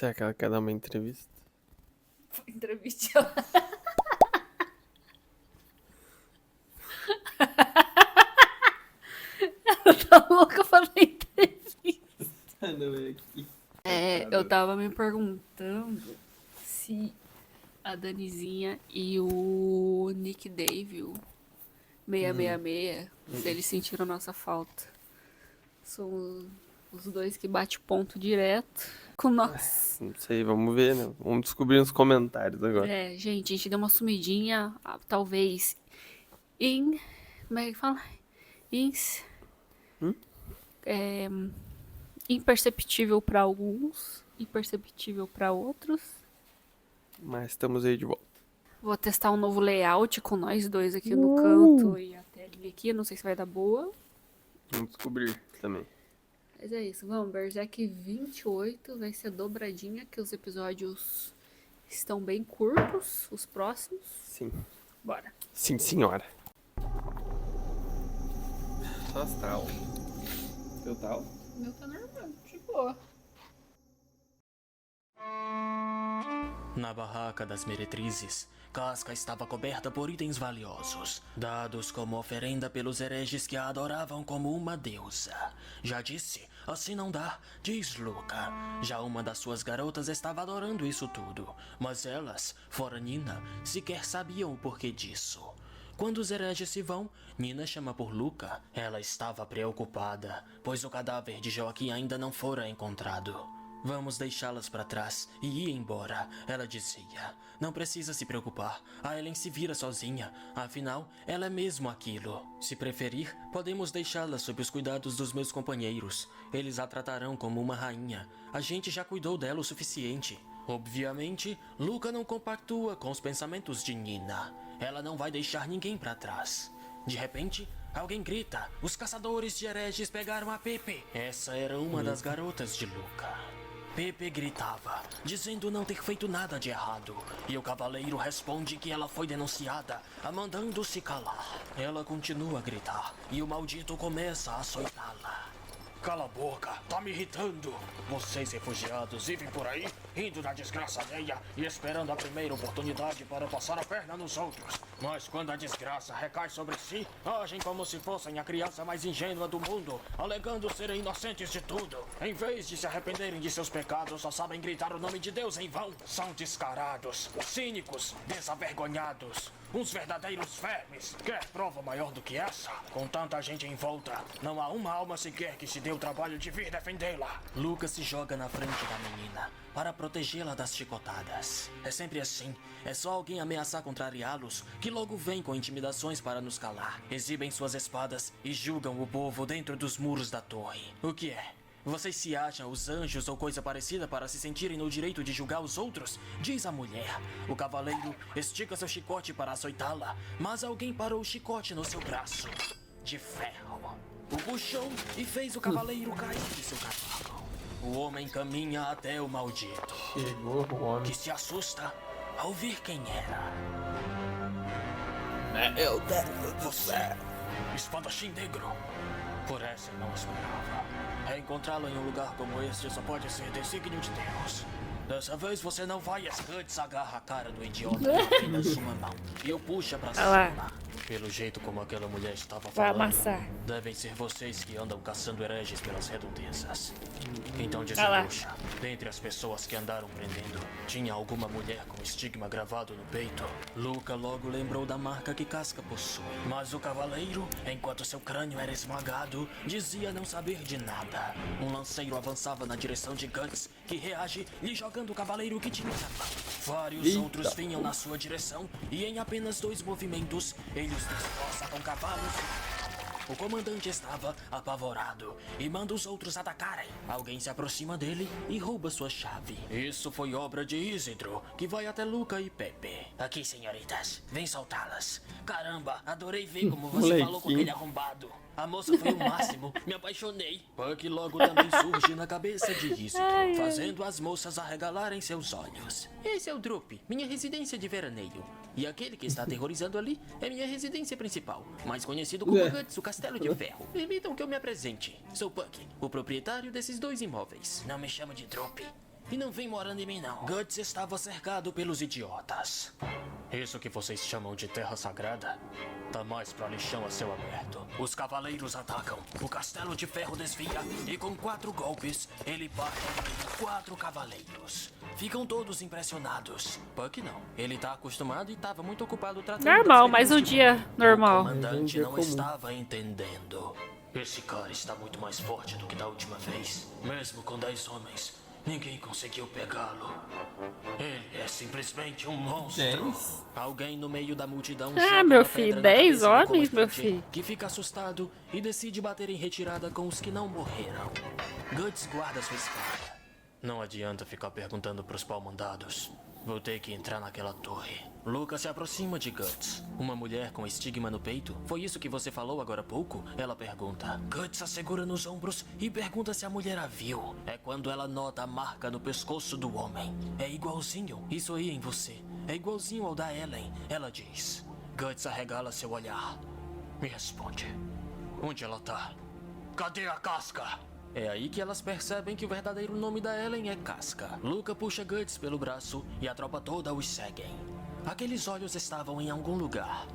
Será que ela quer dar uma entrevista? Entrevista ela. Ela tá louca pra dar entrevista. Não, é aqui. Eu tava me perguntando se a Danizinha e o Nick Dave, o 666, se eles sentiram nossa falta. São os dois que bate ponto direto com nós. Não sei, vamos ver, né? Vamos descobrir nos comentários agora. Gente, a gente deu uma sumidinha, talvez como é que fala? Imperceptível pra alguns, imperceptível pra outros. Mas estamos aí de volta. Vou testar um novo layout com nós dois aqui no canto e a telinha aqui, não sei se vai dar boa. Vamos descobrir também. Mas é isso, vamos, Berserk 28 vai ser dobradinha, que os episódios estão bem curtos, os próximos. Sim. Bora. Sim, senhora. Só astral. Seu tal? O meu tá normal, de boa. Na barraca das meretrizes, Casca estava coberta por itens valiosos, dados como oferenda pelos hereges que a adoravam como uma deusa. Já disse, assim não dá, diz Luca. Já uma das suas garotas estava adorando isso tudo, mas elas, fora Nina, sequer sabiam o porquê disso. Quando os hereges se vão, Nina chama por Luca. Ela estava preocupada, pois o cadáver de Joaquim ainda não fora encontrado. Vamos deixá-las para trás e ir embora, ela dizia. Não precisa se preocupar, a Ellen se vira sozinha, afinal, ela é mesmo aquilo. Se preferir, podemos deixá-la sob os cuidados dos meus companheiros. Eles a tratarão como uma rainha. A gente já cuidou dela o suficiente. Obviamente, Luca não compactua com os pensamentos de Nina. Ela não vai deixar ninguém para trás. De repente, alguém grita. Os caçadores de hereges pegaram a Pepe. Essa era uma das garotas de Luca. Pepe gritava, dizendo não ter feito nada de errado. E o cavaleiro responde que ela foi denunciada, a mandando-se calar. Ela continua a gritar, e o maldito começa a açoitá-la. Cala a boca, tá me irritando. Vocês refugiados vivem por aí, indo na desgraça alheia e esperando a primeira oportunidade para passar a perna nos outros. Mas quando a desgraça recai sobre si, agem como se fossem a criança mais ingênua do mundo, alegando serem inocentes de tudo. Em vez de se arrependerem de seus pecados, só sabem gritar o nome de Deus em vão. São descarados, cínicos, desavergonhados. Uns verdadeiros vermes. Quer prova maior do que essa? Com tanta gente em volta, não há uma alma sequer que se dê o trabalho de vir defendê-la. Lucas se joga na frente da menina para protegê-la das chicotadas. É sempre assim. É só alguém ameaçar contrariá-los que logo vem com intimidações para nos calar. Exibem suas espadas e julgam o povo dentro dos muros da torre. O que é? Vocês se acham os anjos ou coisa parecida para se sentirem no direito de julgar os outros? Diz a mulher. O cavaleiro estica seu chicote para açoitá-la, mas alguém parou o chicote no seu braço. De ferro. O puxou e fez o cavaleiro cair de seu cavalo. O homem caminha até o maldito, Chegou o homem. que se assusta ao ver quem era. Meu Deus do Você, espadachim negro. Por essa eu não esperava. Reencontrá-lo em um lugar como este só pode ser desígnio de Deus. Dessa vez você não vai. Antes agarra a cara do idiota na sua mão e o puxa pra cima. Pelo jeito como aquela mulher estava Vai falando, amassar. devem ser vocês que andam caçando hereges pelas redondezas. Então Vai lá. desembucha. Dentre as pessoas que andaram prendendo, tinha alguma mulher com estigma gravado no peito. Luca logo lembrou da marca que Casca possui. Mas o cavaleiro, enquanto seu crânio era esmagado, dizia não saber de nada. Um lanceiro avançava na direção de Guts, que reage lhe jogando o cavaleiro que tinha na mão. Vários Eita. outros vinham na sua direção e em apenas 2 movimentos ele os destroça com cavalos. O comandante estava apavorado e manda os outros atacarem. Alguém se aproxima dele e rouba sua chave. Isso foi obra de Isidro, que vai até Luca e Pepe. Aqui, senhoritas, vem soltá-las. Caramba, adorei ver como você falou com Molequinho. aquele arrombado. A moça foi o máximo, me apaixonei. Puck logo também surge na cabeça de Isidro, fazendo as moças arregalarem seus olhos. Esse é o Drup, minha residência de veraneio. E aquele que está aterrorizando ali é minha residência principal, mais conhecido como Guts, o Castelo de Ferro. Permitam que eu me apresente. Sou Puck, o proprietário desses 2 imóveis. Não me chama de Drup. E não vem morando em mim, não. Guts estava cercado pelos idiotas. Isso que vocês chamam de terra sagrada tá mais pra lixão a céu aberto. Os cavaleiros atacam, o castelo de ferro desvia e com 4 golpes ele bate em 4 cavaleiros. Ficam todos impressionados. Puck não. Ele tá acostumado e tava muito ocupado tratando... Normal, das mais um feridas de dia Puck. normal. O comandante dia não comum. estava entendendo. Esse cara está muito mais forte do que da última vez. Mesmo com 10 homens, ninguém conseguiu pegá-lo. Ele é simplesmente um monstro. 10? Alguém no meio da multidão Ah, joga meu uma filho, pedra na 10 cabeça do homens, meu comandante, filho. que fica assustado e decide bater em retirada com os que não morreram. Guts guarda sua espada. Não adianta ficar perguntando pros pau-mandados. Vou ter que entrar naquela torre. Luca se aproxima de Guts. Uma mulher com estigma no peito? Foi isso que você falou agora há pouco? Ela pergunta. Guts a segura nos ombros e pergunta se a mulher a viu. É quando ela nota a marca no pescoço do homem. É igualzinho. Isso aí em você. É igualzinho ao da Ellen. Ela diz. Guts arregala seu olhar. Me responde. Onde ela tá? Cadê a casca? É aí que elas percebem que o verdadeiro nome da Ellen é Casca. Luca puxa Guts pelo braço e a tropa toda os seguem. Aqueles olhos estavam em algum lugar,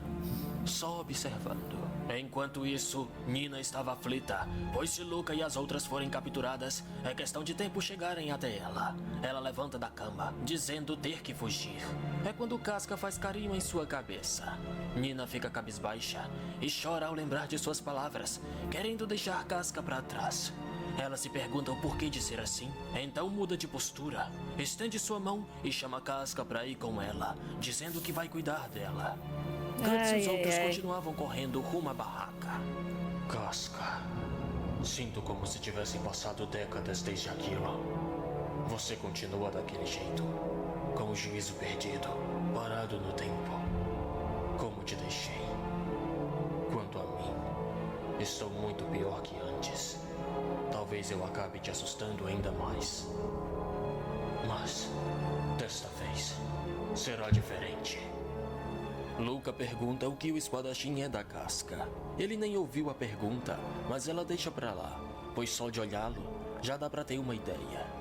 só observando. Enquanto isso, Nina estava aflita, pois se Luca e as outras forem capturadas, é questão de tempo chegarem até ela. Ela levanta da cama, dizendo ter que fugir. É quando Casca faz carinho em sua cabeça. Nina fica cabisbaixa e chora ao lembrar de suas palavras, querendo deixar Casca para trás. Ela se pergunta o porquê de ser assim, então muda de postura, estende sua mão e chama Casca pra ir com ela, dizendo que vai cuidar dela. Guts e os outros continuavam correndo rumo à barraca. Casca, sinto como se tivessem passado décadas desde aquilo. Você continua daquele jeito, com o juízo perdido, parado no tempo, como te deixei. Quanto a mim, estou muito pior que antes. Talvez eu acabe te assustando ainda mais. Mas, desta vez, será diferente. Luca pergunta o que o espadachim é da Casca. Ele nem ouviu a pergunta, mas ela deixa pra lá, pois só de olhá-lo, já dá pra ter uma ideia.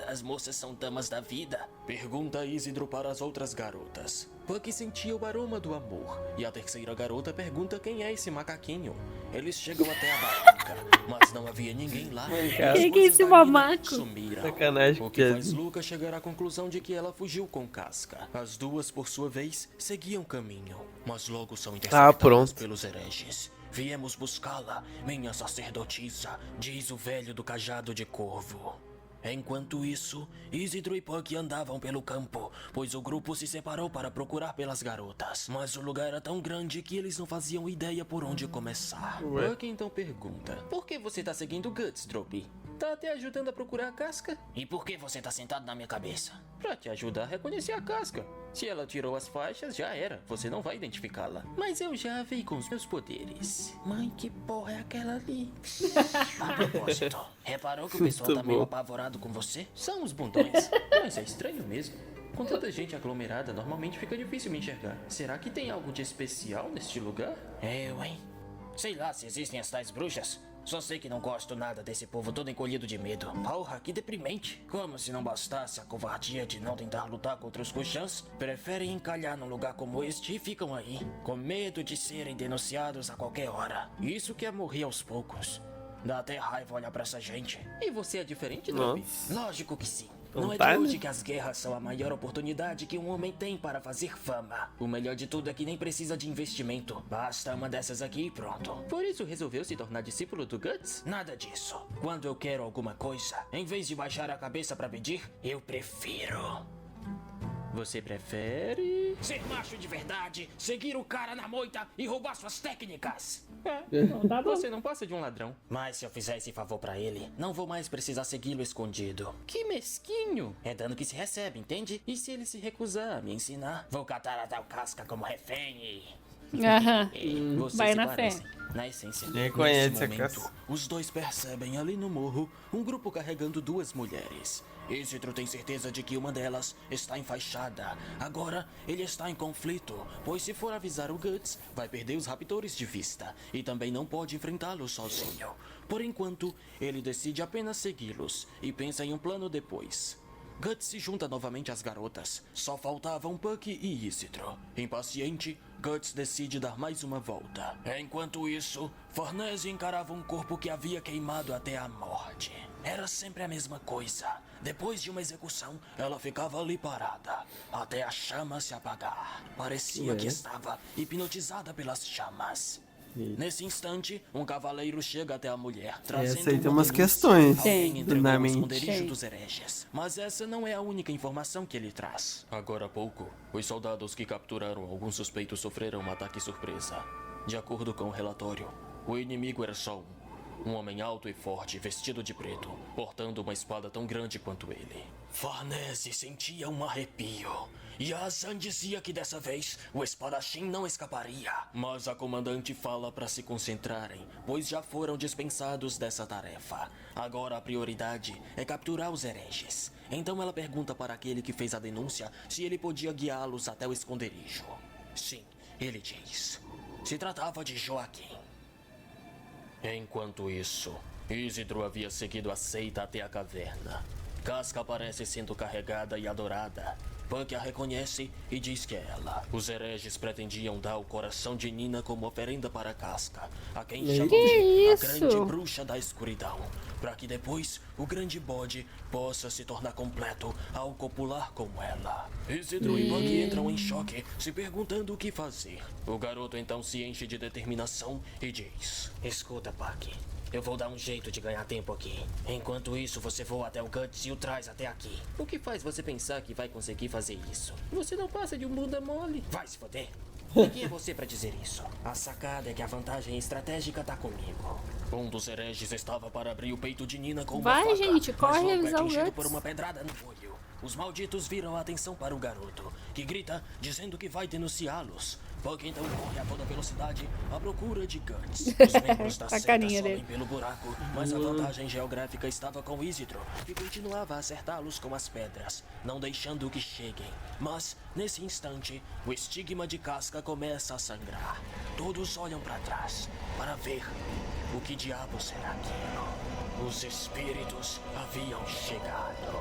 As moças são damas da vida? Pergunta Isidro para as outras garotas. Puck sentia o aroma do amor, e a terceira garota pergunta quem é esse macaquinho. Eles chegam até a barraca, mas não havia ninguém lá. Quem que é esse mamaco? Sumiram. Sacanagem, O que faz piadinha. Luca chegar à conclusão de que ela fugiu com Casca. As duas, por sua vez, seguiam caminho, mas logo são interceptadas pronto. pelos hereges. Viemos buscá-la, minha sacerdotisa, diz o velho do cajado de corvo. Enquanto isso, Isidro e Puck andavam pelo campo, pois o grupo se separou para procurar pelas garotas. Mas o lugar era tão grande que eles não faziam ideia por onde começar. Ué? Puck então pergunta: por que você tá seguindo Guts, Droopy? Tá até ajudando a procurar a casca? E por que você tá sentado na minha cabeça? Pra te ajudar a reconhecer a casca. Se ela tirou as faixas, já era. Você não vai identificá-la. Mas eu já vi com os meus poderes. Mãe, que porra é aquela ali? A propósito, reparou que o pessoal Muito tá meio bom. apavorado com você? São os bundões. Mas é estranho mesmo. Com tanta gente aglomerada, normalmente fica difícil me enxergar. Será que tem algo de especial neste lugar? Eu, hein? Sei lá se existem as tais bruxas. Só sei que não gosto nada desse povo todo encolhido de medo. Porra, que deprimente. Como se não bastasse a covardia de não tentar lutar contra os Kushans, preferem encalhar num lugar como este e ficam aí, com medo de serem denunciados a qualquer hora. Isso que é morrer aos poucos. Dá até raiva olhar pra essa gente. E você é diferente, Dobby? Nossa. Lógico que sim. Não Não é tá, de né? hoje que as guerras são a maior oportunidade que um homem tem para fazer fama. O melhor de tudo é que nem precisa de investimento. Basta uma dessas aqui e pronto. Por isso resolveu se tornar discípulo do Guts? Nada disso. Quando eu quero alguma coisa, em vez de baixar a cabeça para pedir, eu prefiro. Você prefere ser macho de verdade, seguir o cara na moita e roubar suas técnicas? Você não passa de um ladrão. Mas se eu fizer esse favor pra ele, não vou mais precisar segui-lo escondido. Que mesquinho. É dano que se recebe, entende? E se ele se recusar a me ensinar, vou catar a tal casca como refém e... Aham. Vocês Vai se na fé. parecem. Na essência, Nem conhece nesse a momento, Casca. os dois percebem ali no morro um grupo carregando duas mulheres. Isidro tem certeza de que uma delas está enfaixada. Agora, ele está em conflito, pois se for avisar o Guts, vai perder os raptores de vista e também não pode enfrentá-los sozinho. Por enquanto, ele decide apenas segui-los e pensa em um plano depois. Guts se junta novamente às garotas. Só faltavam Puck e Isidro. Impaciente, Guts decide dar mais uma volta. Enquanto isso, Farnese encarava um corpo que havia queimado até a morte. Era sempre a mesma coisa. Depois de uma execução, ela ficava ali parada, até a chama se apagar. Parecia que estava hipnotizada pelas chamas. Nesse instante, um cavaleiro chega até a mulher, trazendo Essa aí tem uma umas denúncia. questões Alguém entregou na o mente. esconderijo Tem. dos hereges. Mas essa não é a única informação que ele traz. Agora há pouco, os soldados que capturaram alguns suspeitos sofreram um ataque surpresa. De acordo com o relatório, o inimigo era só um homem alto e forte, vestido de preto, portando uma espada tão grande quanto ele. Farnese sentia um arrepio. E a Azan dizia que dessa vez o espadachim não escaparia. Mas a comandante fala para se concentrarem, pois já foram dispensados dessa tarefa. Agora a prioridade é capturar os hereges. Então ela pergunta para aquele que fez a denúncia se ele podia guiá-los até o esconderijo. Sim, ele diz. Se tratava de Joaquim. Enquanto isso, Isidro havia seguido a seita até a caverna. Casca aparece sendo carregada e adorada. Puck a reconhece e diz que é ela. Os hereges pretendiam dar o coração de Nina como oferenda para Casca, a quem chamam de a isso? grande bruxa da escuridão, para que depois o grande bode possa se tornar completo ao copular com ela. Isidro e Puck entram em choque, se perguntando o que fazer. O garoto então se enche de determinação e diz: Escuta, Puck. Eu vou dar um jeito de ganhar tempo aqui. Enquanto isso, você voa até o Guts e o traz até aqui. O que faz você pensar que vai conseguir fazer isso? Você não passa de um bunda mole. Vai se foder. E quem é você pra dizer isso? A sacada é que a vantagem estratégica tá comigo. Um dos hereges estava para abrir o peito de Nina com uma Vai, faca, gente, mas corre logo é avisar o atingido Guts. por uma pedrada no olho. Os malditos viram a atenção para o garoto, que grita dizendo que vai denunciá-los. Puck então corre a toda velocidade à procura de Guts. Os membros da A seita carinha sobem dele. pelo buraco, mas a vantagem geográfica estava com Isidro, que continuava a acertá-los com as pedras, não deixando que cheguem. Mas, nesse instante, o estigma de Casca começa a sangrar. Todos olham para trás, para ver o que diabos era aquilo. Os espíritos haviam chegado.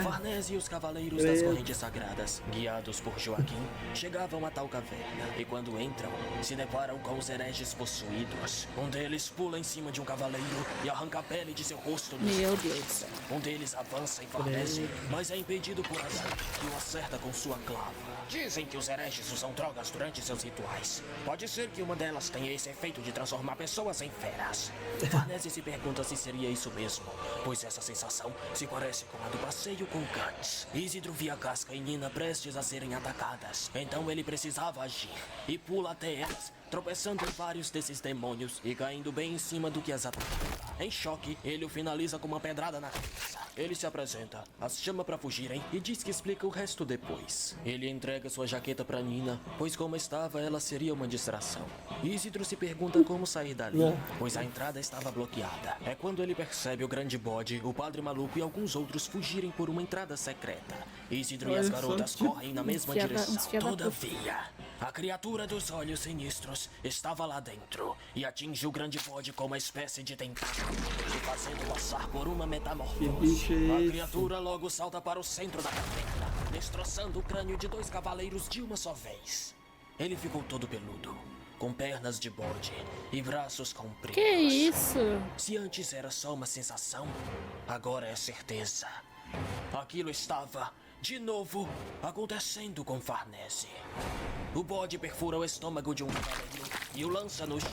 Farnese e os cavaleiros das correntes sagradas, guiados por Joaquim, chegavam a tal caverna. E quando entram, se deparam com os hereges possuídos. Um deles pula em cima de um cavaleiro e arranca a pele de seu rosto. Meu Deus do céu. Um deles avança em Farnese, mas é impedido por Azan, que o acerta com sua clava. Dizem que os hereges usam drogas durante seus rituais. Pode ser que uma delas tenha esse efeito de transformar pessoas em feras. Farnese se pergunta se seria isso mesmo, pois essa sensação se parece com a do passeio com Guts. Isidro via Casca e Nina prestes a serem atacadas, então ele precisava agir, e pula até elas, tropeçando em vários desses demônios e caindo bem em cima do que as atacava. Em choque, ele o finaliza com uma pedrada na cabeça. Ele se apresenta, as chama para fugirem e diz que explica o resto depois. Ele entrega sua jaqueta para Nina, pois como estava, ela seria uma distração. Isidro se pergunta como sair dali, pois a entrada estava bloqueada. É quando ele percebe o grande bode, o padre maluco e alguns outros fugirem por uma entrada secreta. Isidro e as garotas correm na mesma uns fia da direção. puta. Todavia, a criatura dos olhos sinistros estava lá dentro e atinge o grande bode com uma espécie de tentáculo, se fazendo passar por uma metamorfose. bicho é A esse? criatura logo salta para o centro da caverna, destroçando o crânio de dois cavaleiros de uma só vez. Ele ficou todo peludo, com pernas de bode e braços compridos. Que isso? Se antes era só uma sensação, agora é certeza. Aquilo estava, de novo, acontecendo com Farnese. O bode perfura o estômago de um cavaleiro e o lança no chão.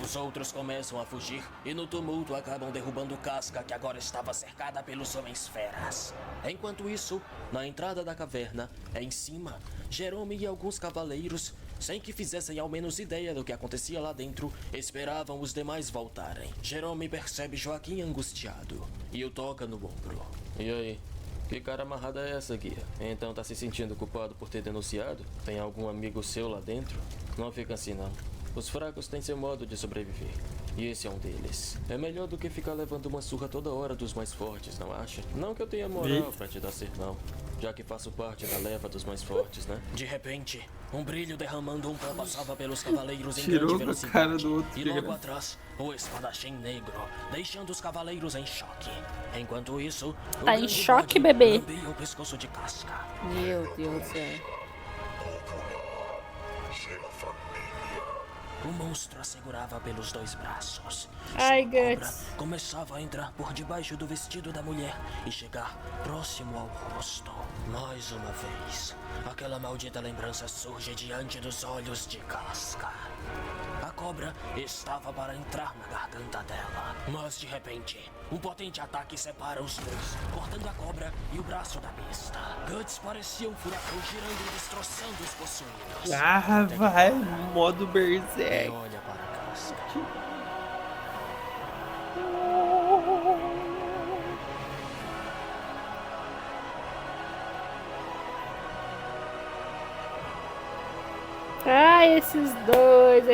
Os outros começam a fugir e no tumulto acabam derrubando Casca, que agora estava cercada pelos homens feras. Enquanto isso, na entrada da caverna, em cima, Jerome e alguns cavaleiros, sem que fizessem ao menos ideia do que acontecia lá dentro, esperavam os demais voltarem. Jerome percebe Joaquim angustiado e o toca no ombro. E aí? Que cara amarrada é essa, guia? Então tá se sentindo culpado por ter denunciado? Tem algum amigo seu lá dentro? Não fica assim não. Os fracos têm seu modo de sobreviver. E esse é um deles. É melhor do que ficar levando uma surra toda hora dos mais fortes, não acha? Não que eu tenha moral pra te dar sermão, já que faço parte da leva dos mais fortes, né? De repente, um brilho derramando um pó passava pelos cavaleiros em grande Tirou a velocidade. cara do outro. E logo atrás, o espadachim negro, deixando os cavaleiros em choque. Enquanto isso, o Tá em grande choque, bode bebê? lambia o pescoço de casca. Meu Deus do céu. O monstro a segurava pelos 2 braços. Ai, Sua cobra Guts. começava a entrar por debaixo do vestido da mulher e chegar próximo ao rosto. Mais uma vez, aquela maldita lembrança surge diante dos olhos de Casca. A cobra estava para entrar na garganta dela, mas de repente, um potente ataque separa os dois, cortando a cobra e o braço da besta. Guts parecia um furacão girando e destroçando os possuídos. Ah, vai, modo E Berserk. olha para a Casca. Ah, esses dois.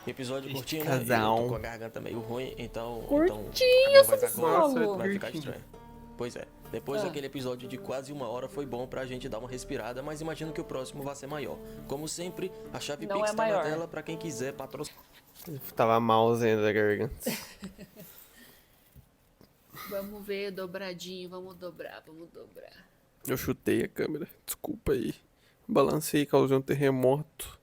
Episódio Esse curtinho, casal. né? Eu tô com a garganta meio ruim, então... Curtinho, mas esse agora solo. vai ficar Curtinho. estranho. Pois é, depois daquele episódio de quase 1 hora foi bom pra gente dar uma respirada, mas imagino que o próximo vai ser maior. Como sempre, a chave Não Pix é tá na maior. tela pra quem quiser patrocinar. Tava malzinho da garganta. Vamos ver dobradinho, vamos dobrar. Eu chutei a câmera, desculpa aí. Balancei, causei um terremoto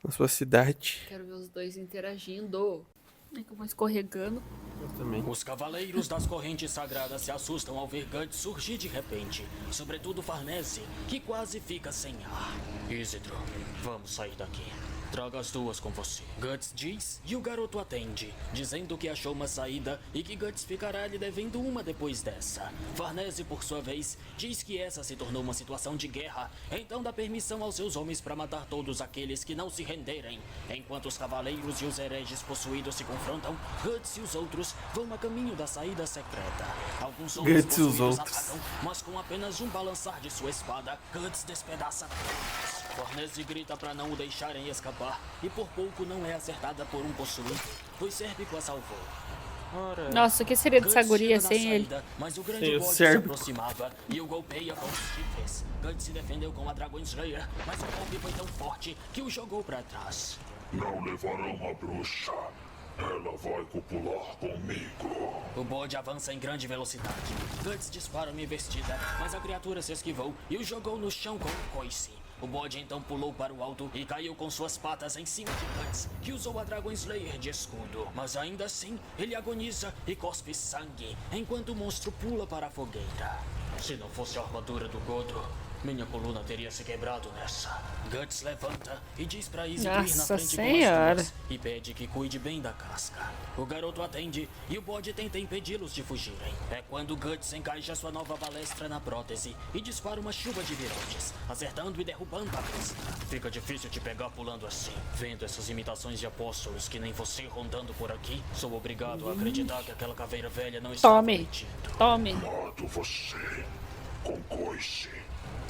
na sua cidade. Quero ver os dois interagindo. É que eu vou escorregando. Eu também. Os cavaleiros das correntes sagradas se assustam ao ver Guts surgir de repente. Sobretudo Farnese, que quase fica sem ar. Isidro, vamos sair daqui. Traga as 2 com você. Guts diz e o garoto atende, dizendo que achou uma saída e que Guts ficará lhe devendo uma depois dessa. Farnese, por sua vez, diz que essa se tornou uma situação de guerra, então dá permissão aos seus homens para matar todos aqueles que não se renderem. Enquanto os cavaleiros e os hereges possuídos se confrontam, Guts e os outros vão a caminho da saída secreta. Alguns homens Guts e os possuídos outros. atacam, mas com apenas um balançar de sua espada, Guts despedaça todos. Farnese grita para não o deixarem escapar, e por pouco não é acertada por um possuído, pois Sérpico a salvou. Ora, Nossa, o que seria dessa Guts guria chega na sem ele? saída, mas o grande Sem o bode se Sérpico. aproximava e o golpeia com os chifres. Guts se defendeu com a Dragon Slayer, mas o golpe foi tão forte que o jogou para trás. Não levarão a bruxa. Ela vai copular comigo. O bode avança em grande velocidade. Guts dispara uma investida, mas a criatura se esquivou e o jogou no chão com um coice. O bode então pulou para o alto e caiu com suas patas em cima de Guts, que usou a Dragon Slayer de escudo. Mas ainda assim, ele agoniza e cospe sangue, enquanto o monstro pula para a fogueira. Se não fosse a armadura do Godro, minha coluna teria se quebrado nessa. Guts levanta e diz pra Isidro ir na Nossa frente Senhora. com as 2 e pede que cuide bem da casca. O garoto atende e o bode tenta impedi-los de fugirem. É quando Guts encaixa sua nova balestra na prótese e dispara uma chuva de virotes, acertando e derrubando a besta. Fica difícil te pegar pulando assim. Vendo essas imitações de apóstolos que nem você rondando por aqui, sou obrigado a acreditar que aquela caveira velha não está Tome. mentindo. Tome. Mato você com coice,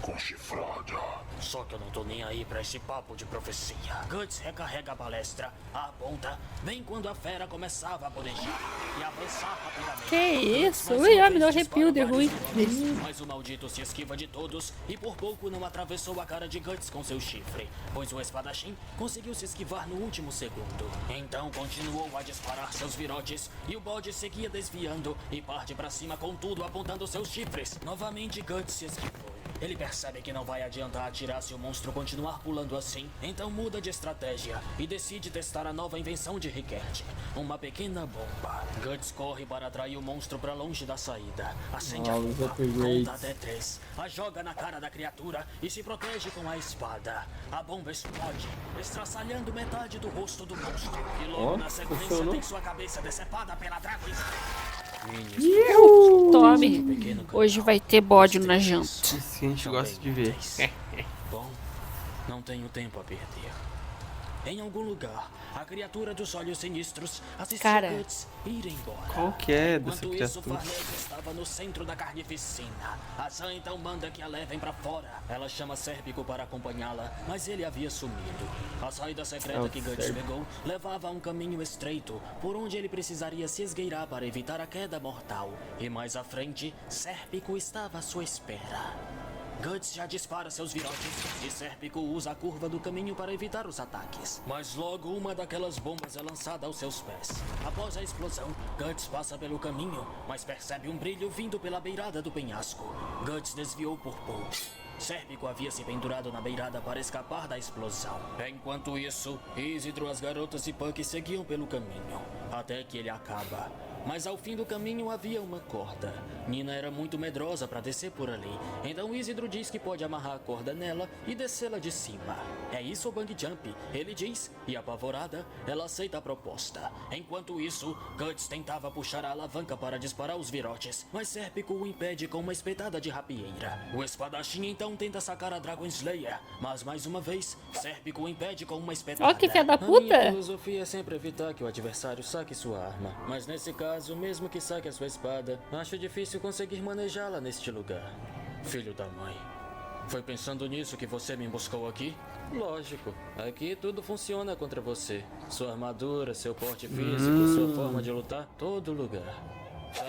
com chifrada. Só que eu não tô nem aí pra esse papo de profecia. Guts recarrega a balestra, aponta, bem quando a fera começava a bodejar e avançar rapidamente. Que Guts, isso? mais Ui, uma ah, me deu vez, arrepio de dispara ruim. vários virotes, mas o maldito se esquiva de todos e por pouco não atravessou a cara de Guts com seu chifre, pois o espadachim conseguiu se esquivar no último segundo. Então continuou a disparar seus virotes e o bode seguia desviando e parte pra cima com tudo apontando seus chifres. Novamente Guts se esquivou. Ele percebe que não vai adiantar atirar se o monstro continuar pulando assim, então muda de estratégia e decide testar a nova invenção de Rickert, uma pequena bomba. Guts corre para atrair o monstro para longe da saída, acende a os bomba, upgrades. conta até 3, a joga na cara da criatura e se protege com a espada. A bomba explode, estraçalhando metade do rosto do monstro, e logo Ó, na sequência funcionou. tem sua cabeça decepada pela Dragon Tome. Hoje vai ter bode na janta. Isso que a gente gosta de ver. Bom, não tenho tempo a perder. em algum lugar, a criatura dos olhos sinistros assistiu Cara. Guts ir embora. Qual que é dessa Enquanto isso, criatura? Farnese estava no centro da carnificina. A Sam então manda que a levem pra fora. Ela chama Sérpico para acompanhá-la, mas ele havia sumido. A saída secreta que Guts pegou levava a um caminho estreito, por onde ele precisaria se esgueirar para evitar a queda mortal. E mais à frente, Sérpico estava à sua espera. Guts já dispara seus virotes e Sérpico usa a curva do caminho para evitar os ataques. Mas logo uma daquelas bombas é lançada aos seus pés. Após a explosão, Guts passa pelo caminho, mas percebe um brilho vindo pela beirada do penhasco. Guts desviou por pouco. Sérpico havia se pendurado na beirada para escapar da explosão. Enquanto isso, Isidro, as garotas e Puck seguiam pelo caminho, até que ele acaba. Mas ao fim do caminho havia uma corda. Nina era muito medrosa para descer por ali, então Isidro diz que pode amarrar a corda nela e descê-la de cima. É isso o bang jump, ele diz, e apavorada, ela aceita a proposta. Enquanto isso, Guts tentava puxar a alavanca para disparar os virotes, mas Sérpico o impede com uma espetada de rapieira. O espadachim então tenta sacar a Dragon Slayer, mas mais uma vez, Sérpico o impede com uma espetada. Ó, que filha da A minha puta! filosofia é sempre evitar que o adversário saque sua arma, mas nesse caso, mesmo que saque a sua espada, acho difícil conseguir manejá-la neste lugar. Filho da mãe. Foi pensando nisso que você me emboscou aqui? Lógico, aqui tudo funciona contra você. Sua armadura, seu porte físico, sua forma de lutar, todo lugar.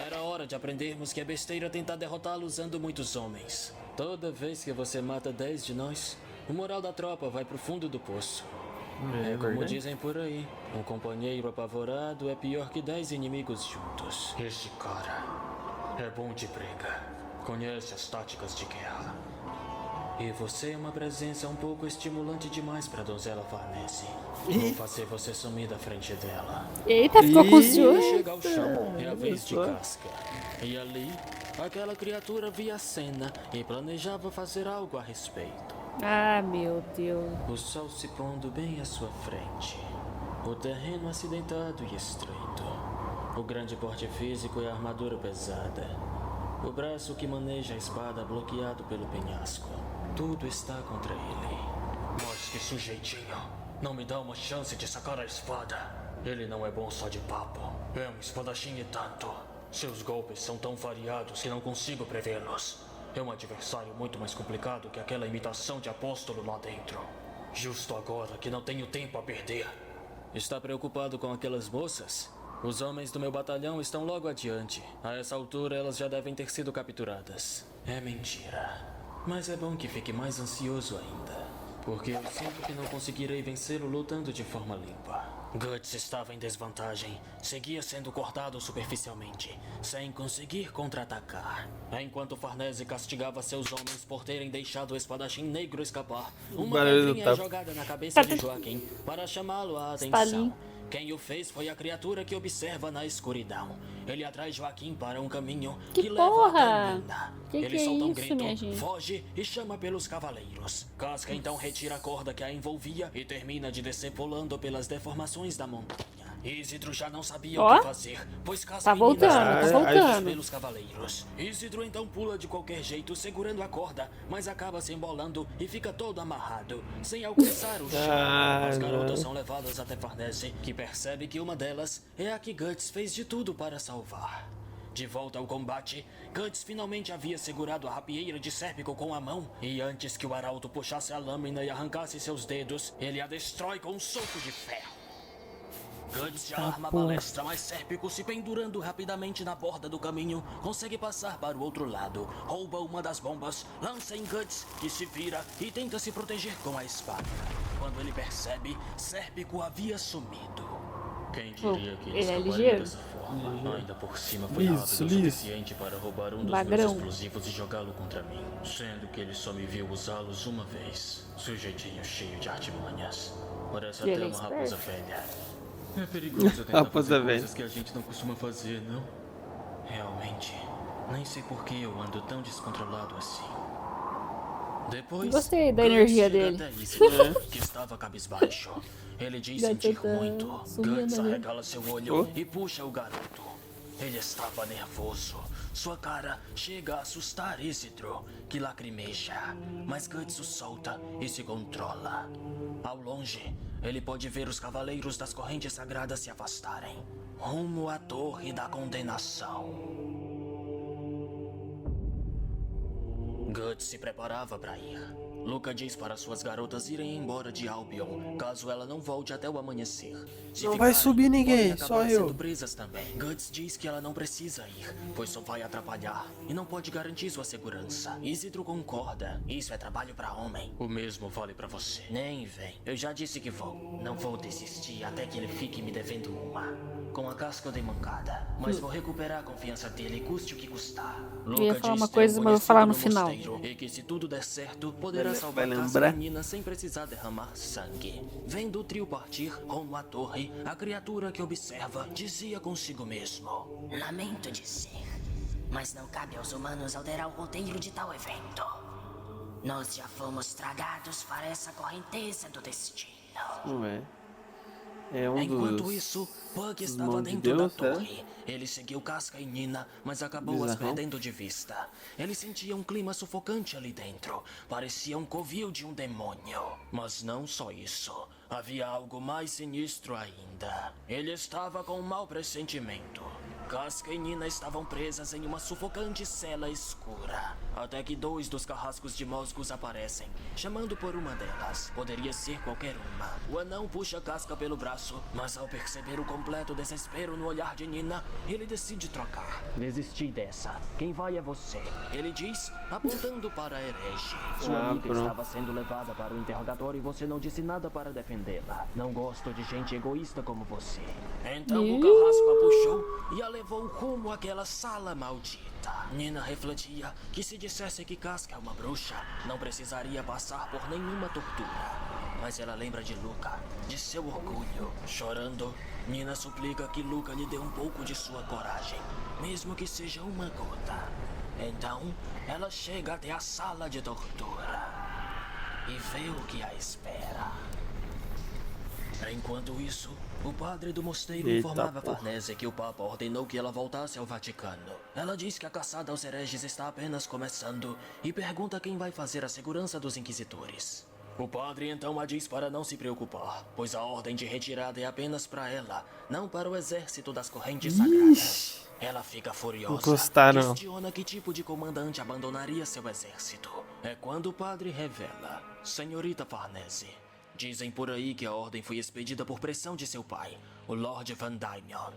Era hora de aprendermos que é besteira tentar derrotá-lo usando muitos homens. Toda vez que você mata 10 de nós, o moral da tropa vai pro fundo do poço. É como dizem por aí, um companheiro apavorado é pior que 10 inimigos juntos. Esse cara é bom de briga, conhece as táticas de guerra. E você é uma presença um pouco estimulante demais pra donzela Farnese. Vou fazer você sumir da frente dela. Eita, ficou com ciúme. Chega ao chão, é a vez de Casca. E ali, aquela criatura via a cena e planejava fazer algo a respeito. Ah, meu Deus. O sol se pondo bem à sua frente. O terreno acidentado e estreito. O grande porte físico e a armadura pesada. O braço que maneja a espada bloqueado pelo penhasco. Tudo está contra ele. Mas que sujeitinho. Não me dá uma chance de sacar a espada. Ele não é bom só de papo. É um espadachim e tanto. Seus golpes são tão variados que não consigo prevê-los. É um adversário muito mais complicado que aquela imitação de apóstolo lá dentro. Justo agora que não tenho tempo a perder. Está preocupado com aquelas moças? Os homens do meu batalhão estão logo adiante. A essa altura elas já devem ter sido capturadas. É mentira. Mas é bom que fique mais ansioso ainda. Porque eu sinto que não conseguirei vencê-lo lutando de forma limpa. Guts estava em desvantagem. Seguia sendo cortado superficialmente, sem conseguir contra-atacar. Enquanto Farnese castigava seus homens por terem deixado o espadachim negro escapar, uma pedrinha é jogada na cabeça de Joaquim para chamá-lo a atenção. Quem o fez foi a criatura que observa na escuridão. Ele atrai Joaquim para um caminho que leva até Nina. Ele solta um grito, foge e chama pelos cavaleiros. Casca então retira a corda que a envolvia e termina de descer pulando pelas deformações da montanha. Isidro já não sabia o que fazer, pois Casca tá voltando. pelos cavaleiros. Isidro então pula de qualquer jeito, segurando a corda, mas acaba se embolando e fica todo amarrado, sem alcançar o chão. As garotas são levadas até Farnese, que percebe que uma delas é a que Guts fez de tudo para salvar. De volta ao combate, Guts finalmente havia segurado a rapieira de Sérpico com a mão, e antes que o arauto puxasse a lâmina e arrancasse seus dedos, ele a destrói com um soco de ferro. Guts já arma a balestra, mas Sérpico, se pendurando rapidamente na borda do caminho, consegue passar para o outro lado, rouba uma das bombas, lança em Guts, que se vira e tenta se proteger com a espada. Quando ele percebe, Sérpico havia sumido. Quem diria que ele escaparia dessa forma? Ainda por cima foi rápido o suficiente para roubar um dos meus explosivos e jogá-lo contra mim, sendo que ele só me viu usá-los uma vez. Sujeitinho cheio de artimanhas. Parece até uma raposa velha. É perigoso tentar fazer coisas que a gente não costuma fazer, não? Realmente, nem sei por que eu ando tão descontrolado assim. Depois, gostei da energia dele. Que estava cabisbaixo. Ele diz sentir muito. Guts arregala seu olho e puxa o garoto. Ele estava nervoso. Sua cara chega a assustar Isidro, que lacrimeja. Mas Guts o solta e se controla. Ao longe, ele pôde ver os cavaleiros das correntes sagradas se afastarem, rumo à Torre da Condenação. Guts se preparava para ir. Luca diz para suas garotas irem embora de Albion, caso ela não volte até o amanhecer. Se Não vai subir ninguém, podem só acabar eu. sendo presas também. Guts diz que ela não precisa ir, pois só vai atrapalhar e não pode garantir sua segurança. Isidro concorda. Isso é trabalho para homem. O mesmo vale para você. Nem vem. Eu já disse que vou. Não vou desistir até que ele fique me devendo uma. Com a casca eu dei mancada, mas vou recuperar a confiança dele, custe o que custar. Eu ia falar diz uma ter coisa, mas eu vou falar no conhecido final. mosteiro e que se tudo der certo, poderá Vai salvar lembrar? Casca Nina sem precisar derramar sangue. Vendo o trio partir rumo à torre, a criatura que observa dizia consigo mesmo: Lamento dizer, mas não cabe aos humanos alterar o roteiro de tal evento. Nós já fomos tragados para essa correnteza do destino. Não é. É um Enquanto dos... isso, Pug estava mãos de dentro Deus, da torre. Ele seguiu Casca e Nina, mas acabou as Bizarrão. perdendo de vista. Ele sentia um clima sufocante ali dentro. Parecia um covil de um demônio. Mas não só isso. Havia algo mais sinistro ainda. Ele estava com um mau pressentimento. Casca e Nina estavam presas em uma sufocante cela escura. Até que 2 dos carrascos de Mosgos aparecem, chamando por uma delas. Poderia ser qualquer uma. O anão puxa Casca pelo braço, mas ao perceber o completo desespero no olhar de Nina, ele decide trocar. Desisti dessa. Quem vai é você. Ele diz, apontando para a herege. Sua amiga pronto. estava sendo levada para o interrogatório e você não disse nada para defendê-la. Não gosto de gente egoísta como você. Então o carrasco a puxou e a levou rumo àquela sala maldita. Nina refletia que se dissesse que Casca é uma bruxa, não precisaria passar por nenhuma tortura. Mas ela lembra de Luca, de seu orgulho. Chorando, Nina suplica que Luca lhe dê um pouco de sua coragem, mesmo que seja uma gota. Então, ela chega até a sala de tortura e vê o que a espera. Enquanto isso, o padre do mosteiro Eita informava porra. Farnese que o Papa ordenou que ela voltasse ao Vaticano. Ela diz que a caçada aos hereges está apenas começando e pergunta quem vai fazer a segurança dos inquisitores. O padre então a diz para não se preocupar, pois a ordem de retirada é apenas para ela, não para o exército das correntes sagradas. Ela fica furiosa, Gostaram. questiona que tipo de comandante abandonaria seu exército. É quando o padre revela: Senhorita Farnese, dizem por aí que a ordem foi expedida por pressão de seu pai, o Lord Van Dynion.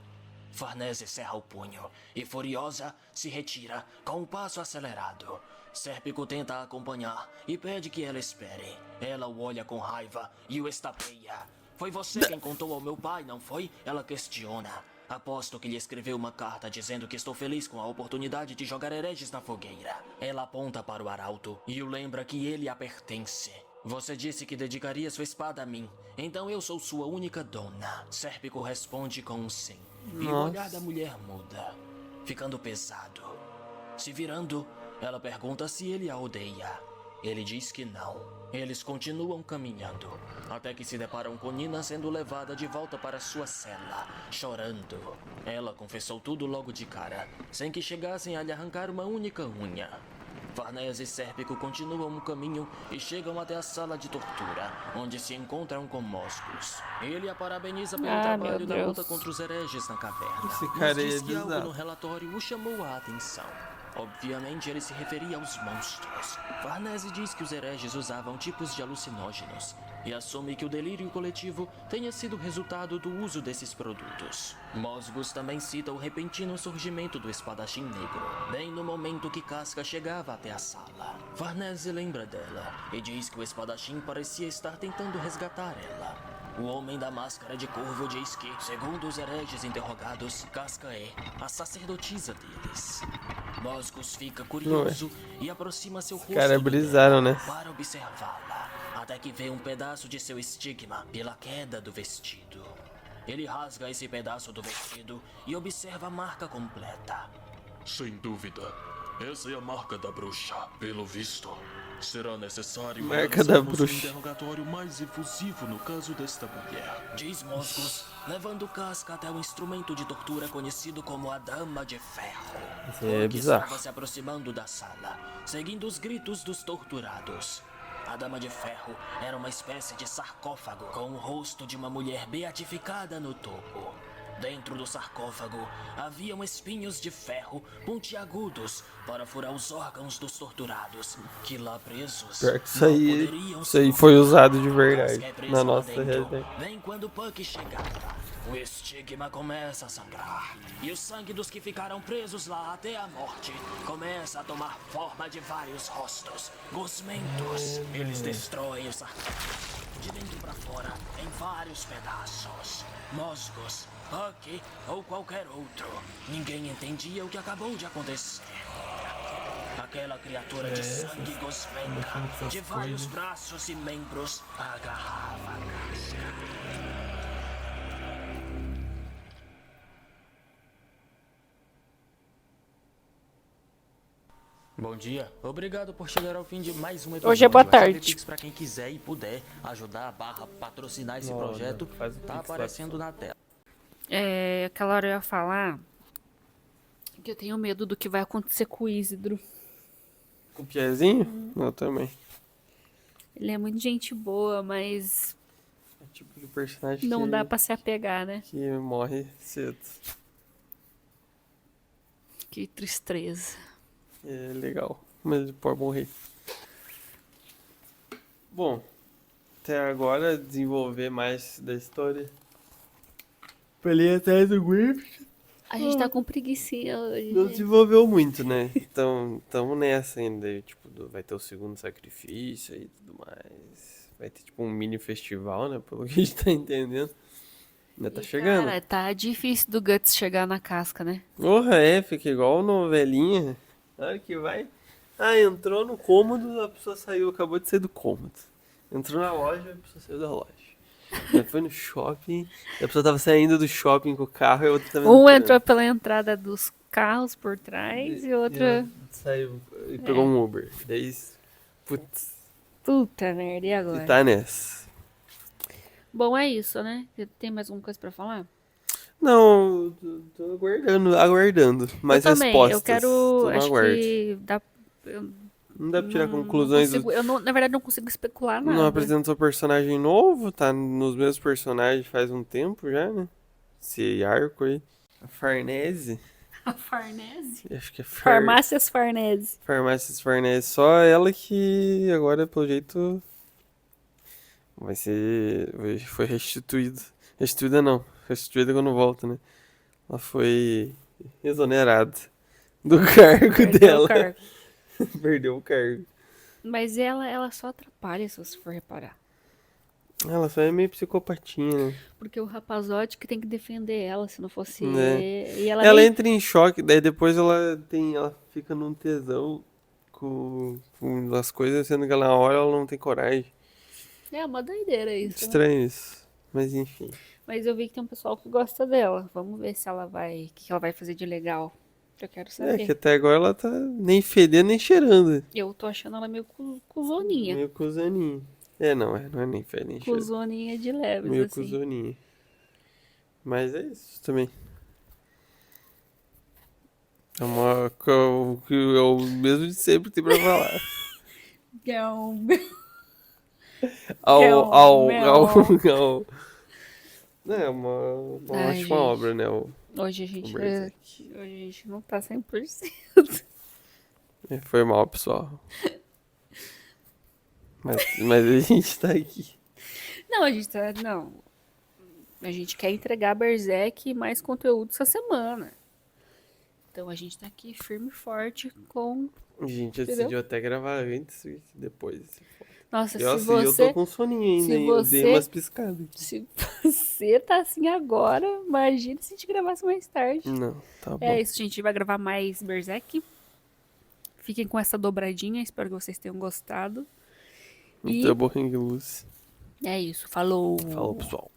Farnese cerra o punho e, furiosa, se retira com um passo acelerado. Sérpico tenta acompanhar e pede que ela espere. Ela o olha com raiva e o estapeia. Foi você quem contou ao meu pai, não foi? Ela questiona. Aposto que lhe escreveu uma carta dizendo que estou feliz com a oportunidade de jogar hereges na fogueira. Ela aponta para o arauto e o lembra que ele a pertence. Você disse que dedicaria sua espada a mim, então eu sou sua única dona. Sérpico responde com um sim. E o olhar da mulher muda, ficando pesado. Se virando, ela pergunta se ele a odeia. Ele diz que não. Eles continuam caminhando, até que se deparam com Nina sendo levada de volta para sua cela, chorando. Ela confessou tudo logo de cara, sem que chegassem a lhe arrancar uma única unha. Farnese e Sérpico continuam o caminho e chegam até a sala de tortura, onde se encontram com Mosgos. Ele a parabeniza pelo trabalho da luta contra os hereges na caverna, Esse mas cara aí diz é que algo bizarro. no relatório o chamou a atenção. Obviamente ele se referia aos monstros. Farnese diz que os hereges usavam tipos de alucinógenos e assume que o delírio coletivo tenha sido resultado do uso desses produtos. Mosgos também cita o repentino surgimento do espadachim negro, bem no momento que Casca chegava até a sala. Farnese lembra dela e diz que o espadachim parecia estar tentando resgatar ela. O homem da máscara de corvo diz que, segundo os hereges interrogados, Casca é a sacerdotisa deles. Mosgos fica curioso e aproxima seu rosto cara do brisaram, dela né? para observá-la, até que vê um pedaço de seu estigma pela queda do vestido. Ele rasga esse pedaço do vestido e observa a marca completa. Sem dúvida, essa é a marca da bruxa. Pelo visto, será necessário Marca da realizarmos um bruxa. interrogatório mais efusivo no caso desta mulher. Diz Mosgos, levando Casca até o instrumento de tortura conhecido como a Dama de Ferro. Isso é Que bizarro. estava se aproximando da sala, seguindo os gritos dos torturados. a Dama de Ferro era uma espécie de sarcófago com o rosto de uma mulher beatificada no topo. Dentro do sarcófago haviam espinhos de ferro pontiagudos para furar os órgãos dos torturados, que lá presos Pior que não poderiam isso aí se foi mover. usado de Mas verdade quem é preso na lá nossa dentro realidade. vem quando Puck chegar. O estigma começa a sangrar. E o sangue dos que ficaram presos lá até a morte começa a tomar forma de vários rostos, gosmentos. Eles destroem o sarcófago de dentro pra fora em vários pedaços. Musgos, Puck ou qualquer outro. Ninguém entendia o que acabou de acontecer. Aquela criatura de sangue gosmenta, de vários braços e membros, agarrava a casca. Bom dia, obrigado por chegar ao fim de mais um episódio. Hoje é boa A chave tarde. Pix pra quem quiser e puder ajudar patrocinar esse Olha, projeto, faz o tá Pix lá, aparecendo na tela. Aquela hora eu ia falar que eu tenho medo do que vai acontecer com o Isidro. Com o Piezinho? Eu também. Ele é muito gente boa, mas É o tipo de personagem não dá pra se apegar, né? que morre cedo. Que tristeza. É legal, mas ele pode morrer. Bom, até agora desenvolver mais da história. Pra ele ir atrás do Griffith. A gente tá com preguicinha hoje. Não gente. desenvolveu muito, né? Então, tamo nessa ainda. Tipo, vai ter o segundo sacrifício e tudo mais. Vai ter tipo um mini festival, né? Pelo que a gente tá entendendo. Ainda tá E, chegando. Cara, tá difícil do Guts chegar na casca, né? Porra, fica igual novelinha. Na hora que vai. Ah, entrou no cômodo, a pessoa saiu, acabou de sair do cômodo. Entrou na loja, a pessoa saiu da loja. Aí foi no shopping, a pessoa tava saindo do shopping com o carro e a outra tava Um entrando. entrou pela entrada dos carros por trás e outra. Saiu e pegou um Uber. Daí, putz, Puta merda, e e agora? tá nessa. Bom, é isso, né? Tem mais alguma coisa pra falar? Não, tô aguardando mais eu também, respostas. eu quero. Tô no Acho aguardo. que dá. Eu Não dá pra tirar não conclusões. consigo, eu não, na verdade, não consigo especular nada. Não apresentou personagem novo, tá nos mesmos personagens faz um tempo já, né? Esse arco aí. A Farnese. A Farnese? Acho que é Farmácias Farnese. Farmácias Farnese. Só ela que agora, pelo jeito, vai ser. Foi restituída. Restituída não. Restituída quando volta, né? Ela foi exonerada do cargo Perdeu dela. o cargo. Perdeu o cargo. Mas ela só atrapalha, se você for reparar. Ela só é meio psicopatinha, né? Porque o rapazote que tem que defender ela, se não fosse Né? ele. E ela Ela nem- entra em choque, daí depois ela fica num tesão com as coisas, sendo que na hora ela não tem coragem. É uma doideira isso. Né? Estranho isso. Mas enfim. Mas eu vi que tem um pessoal que gosta dela. Vamos ver se ela vai. O que ela vai fazer de legal. Eu quero É saber. que até agora ela tá nem fedendo nem cheirando. Eu tô achando ela meio cuzoninha. Meio cuzoninha. Não é nem fede nem cheira. Cuzoninha de leves, Meio assim. cuzoninha. Mas é isso também. É o mesmo de sempre que tem pra falar. Não. É uma Ai, ótima gente. obra, né? Hoje a gente, Berserk. hoje a gente não tá 100%. Foi mal, pessoal. Mas a gente tá aqui. Não, a gente tá. Não. A gente quer entregar Berserk e mais conteúdo essa semana. Então a gente tá aqui firme e forte com. A gente Entendeu? decidiu até gravar antes e depois. Nossa, Eu, se assim, eu você. tô com soninho ainda, se hein? Eu dei você- umas piscadas aqui. Se você tá assim agora, imagina se a gente gravasse mais tarde. Não, tá bom. É isso, gente. A gente vai gravar mais Berserk. Fiquem com essa dobradinha. Espero que vocês tenham gostado. E Double Hang Loose. é isso. Falou. Falou, pessoal.